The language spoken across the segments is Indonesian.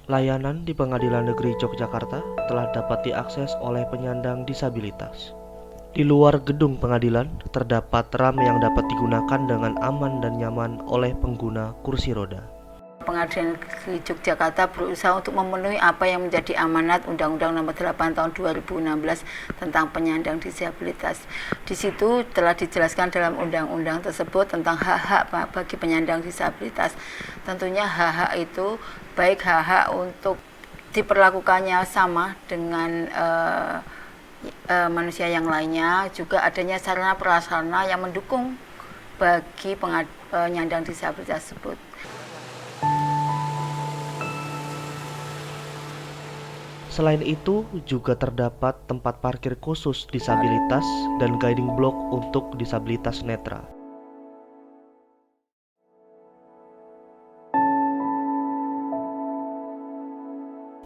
Layanan di Pengadilan Negeri Yogyakarta telah dapat diakses oleh penyandang disabilitas. Di luar gedung pengadilan terdapat ram yang dapat digunakan dengan aman dan nyaman oleh pengguna kursi roda. Pengadilan Negeri Yogyakarta berusaha untuk memenuhi apa yang menjadi amanat Undang-Undang Nomor 8 Tahun 2016 tentang penyandang disabilitas. Di situ telah dijelaskan dalam undang-undang tersebut tentang hak-hak bagi penyandang disabilitas. Tentunya hak-hak itu baik hak-hak untuk diperlakukannya sama dengan manusia yang lainnya, juga adanya sarana prasarana yang mendukung bagi penyandang disabilitas tersebut. Selain itu, juga terdapat tempat parkir khusus disabilitas dan guiding block untuk disabilitas netra.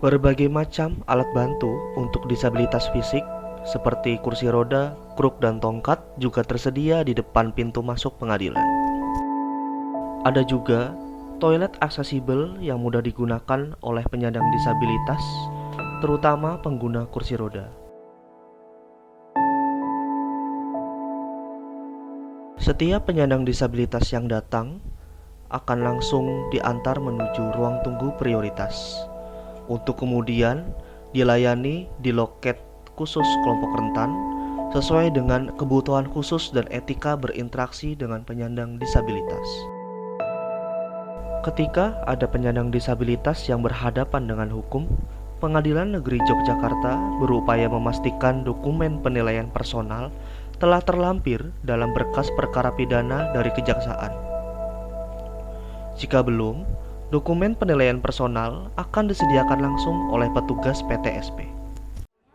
Berbagai macam alat bantu untuk disabilitas fisik seperti kursi roda, kruk, dan tongkat juga tersedia di depan pintu masuk pengadilan. Ada juga toilet aksesibel yang mudah digunakan oleh penyandang disabilitas, terutama pengguna kursi roda. Setiap penyandang disabilitas yang datang akan langsung diantar menuju ruang tunggu prioritas, untuk kemudian dilayani di loket khusus kelompok rentan sesuai dengan kebutuhan khusus dan etika berinteraksi dengan penyandang disabilitas. Ketika ada penyandang disabilitas yang berhadapan dengan hukum, Pengadilan Negeri Yogyakarta berupaya memastikan dokumen penilaian personal telah terlampir dalam berkas perkara pidana dari kejaksaan. Jika belum, dokumen penilaian personal akan disediakan langsung oleh petugas PTSP.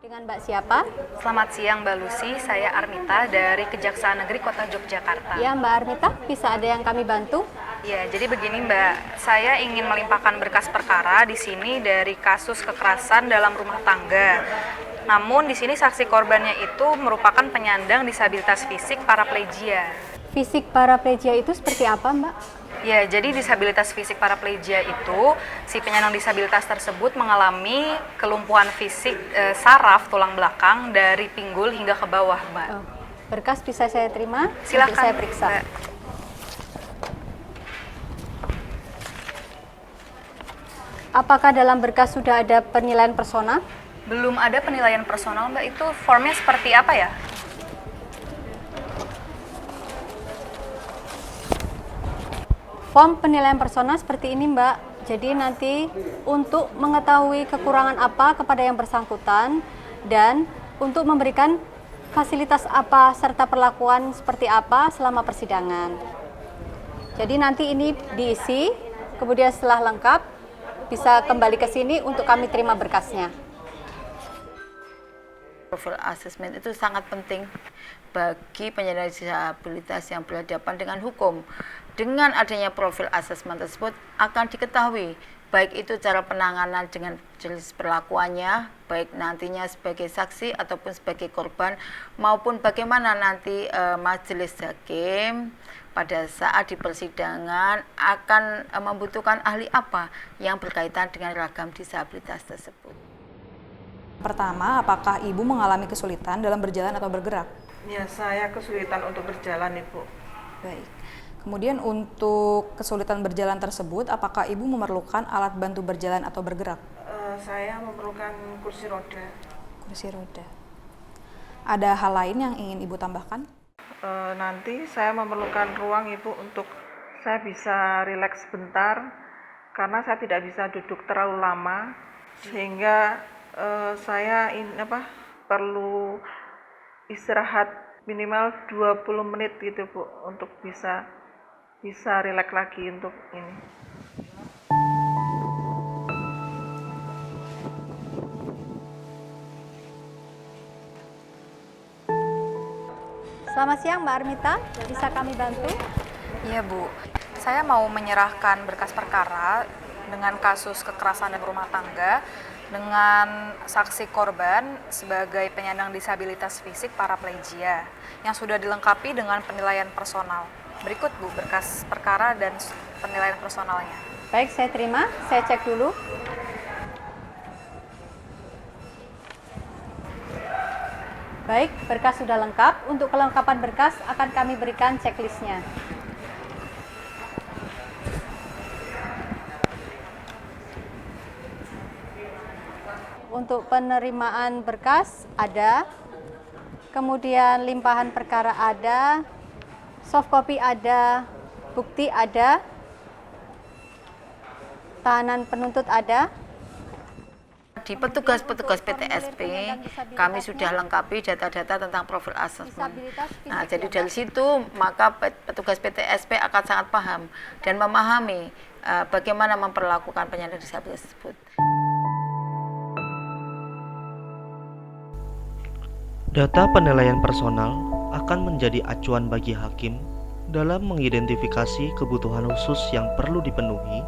Dengan Mbak siapa? Selamat siang Mbak Lucy, saya Armita dari Kejaksaan Negeri Kota Yogyakarta. Ya Mbak Armita, bisa ada yang kami bantu? Ya, jadi begini Mbak, saya ingin melimpahkan berkas perkara di sini dari kasus kekerasan dalam rumah tangga. Namun di sini saksi korbannya itu merupakan penyandang disabilitas fisik paraplegia. Fisik paraplegia itu seperti apa Mbak? Ya, jadi disabilitas fisik paraplegia itu si penyandang disabilitas tersebut mengalami kelumpuhan fisik saraf tulang belakang dari pinggul hingga ke bawah, Mbak. Oh, berkas bisa saya terima? Silakan, untuk saya periksa. Mbak. Apakah dalam berkas sudah ada penilaian persona? Belum ada penilaian personal, Mbak. Itu formnya seperti apa ya? Form penilaian persona seperti ini Mbak. Jadi nanti untuk mengetahui kekurangan apa kepada yang bersangkutan dan untuk memberikan fasilitas apa serta perlakuan seperti apa selama persidangan. Jadi nanti ini diisi, kemudian setelah lengkap bisa kembali ke sini untuk kami terima berkasnya. Profil assessment itu sangat penting bagi penyandang disabilitas yang berhadapan dengan hukum. Dengan adanya profil assessment tersebut akan diketahui baik itu cara penanganan dengan jenis perlakuannya, baik nantinya sebagai saksi ataupun sebagai korban, maupun bagaimana nanti majelis hakim pada saat di persidangan akan membutuhkan ahli apa yang berkaitan dengan ragam disabilitas tersebut. Pertama, apakah Ibu mengalami kesulitan dalam berjalan atau bergerak? Ya, saya kesulitan untuk berjalan, Ibu. Baik. Kemudian untuk kesulitan berjalan tersebut, apakah Ibu memerlukan alat bantu berjalan atau bergerak? Saya memerlukan kursi roda. Kursi roda. Ada hal lain yang ingin Ibu tambahkan? Nanti saya memerlukan ruang, Ibu, untuk saya bisa rileks sebentar, karena saya tidak bisa duduk terlalu lama, sehingga saya perlu istirahat minimal 20 menit gitu Bu, untuk bisa rileks lagi untuk ini. Selamat siang Mbak Armita, bisa kami bantu? Iya Bu, saya mau menyerahkan berkas perkara dengan kasus kekerasan dalam rumah tangga dengan saksi korban sebagai penyandang disabilitas fisik paraplegia yang sudah dilengkapi dengan penilaian personal. Berikut Bu berkas perkara dan penilaian personalnya. Baik, saya terima. Saya cek dulu. Baik, berkas sudah lengkap. Untuk kelengkapan berkas akan kami berikan checklistnya. Untuk penerimaan berkas ada, kemudian limpahan perkara ada, soft copy ada, bukti ada, tahanan penuntut ada. Di petugas-petugas PTSP kami sudah lengkapi data-data tentang profil asesmen. Nah, jadi dari situ maka petugas PTSP akan sangat paham dan memahami bagaimana memperlakukan penyandang disabilitas tersebut. Data penilaian personal akan menjadi acuan bagi hakim dalam mengidentifikasi kebutuhan khusus yang perlu dipenuhi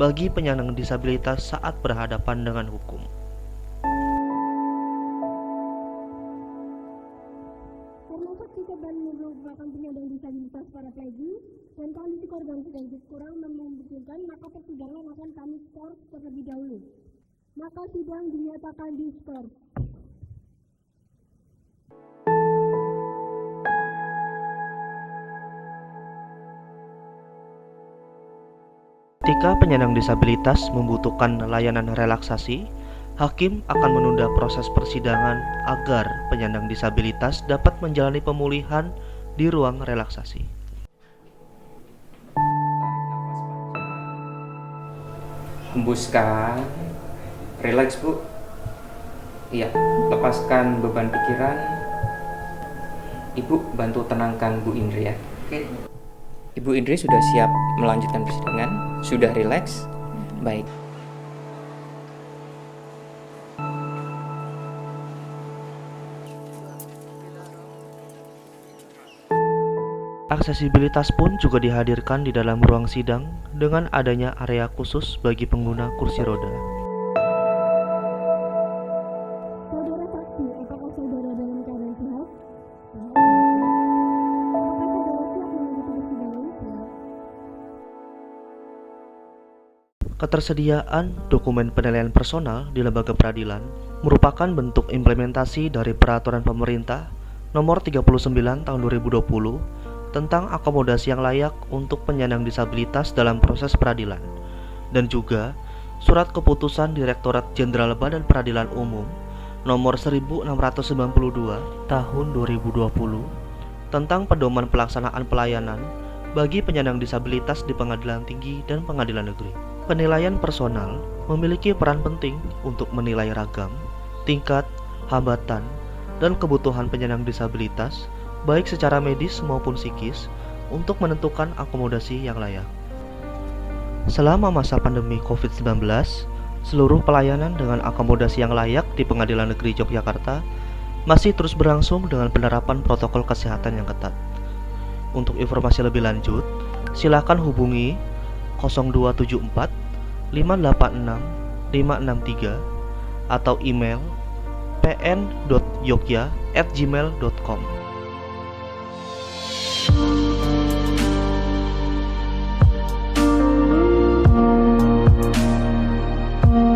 bagi penyandang disabilitas saat berhadapan dengan hukum. Karena saksi korban merupakan penyandang disabilitas paraplegia dan kondisi korban sedikit kurang memungkinkan, maka persidangan akan kami skor terlebih dahulu. Maka sidang dinyatakan di skor. Ketika penyandang disabilitas membutuhkan layanan relaksasi, hakim akan menunda proses persidangan agar penyandang disabilitas dapat menjalani pemulihan di ruang relaksasi. Hembuskan, rileks Bu. Iya, lepaskan beban pikiran. Ibu bantu tenangkan Bu Indri ya. Oke. Ibu Indri sudah siap melanjutkan persidangan? Sudah rileks? Baik. Aksesibilitas pun juga dihadirkan di dalam ruang sidang dengan adanya area khusus bagi pengguna kursi roda. Saudara saksi, apakah saudara dalam keadaan sehat? Apakah saudara siap mengikuti persidangan? Ketersediaan dokumen penilaian personal di lembaga peradilan merupakan bentuk implementasi dari Peraturan Pemerintah Nomor 39 Tahun 2020 tentang akomodasi yang layak untuk penyandang disabilitas dalam proses peradilan, dan juga Surat Keputusan Direktorat Jenderal Badan Peradilan Umum Nomor 1692 Tahun 2020 tentang pedoman pelaksanaan pelayanan bagi penyandang disabilitas di pengadilan tinggi dan pengadilan negeri. Penilaian personal memiliki peran penting untuk menilai ragam, tingkat, hambatan, dan kebutuhan penyandang disabilitas, baik secara medis maupun psikis, untuk menentukan akomodasi yang layak. Selama masa pandemi COVID-19, seluruh pelayanan dengan akomodasi yang layak di Pengadilan Negeri Yogyakarta masih terus berlangsung dengan penerapan protokol kesehatan yang ketat. Untuk informasi lebih lanjut, silakan hubungi 0274 586 563 atau email pn.yogya@gmail.com.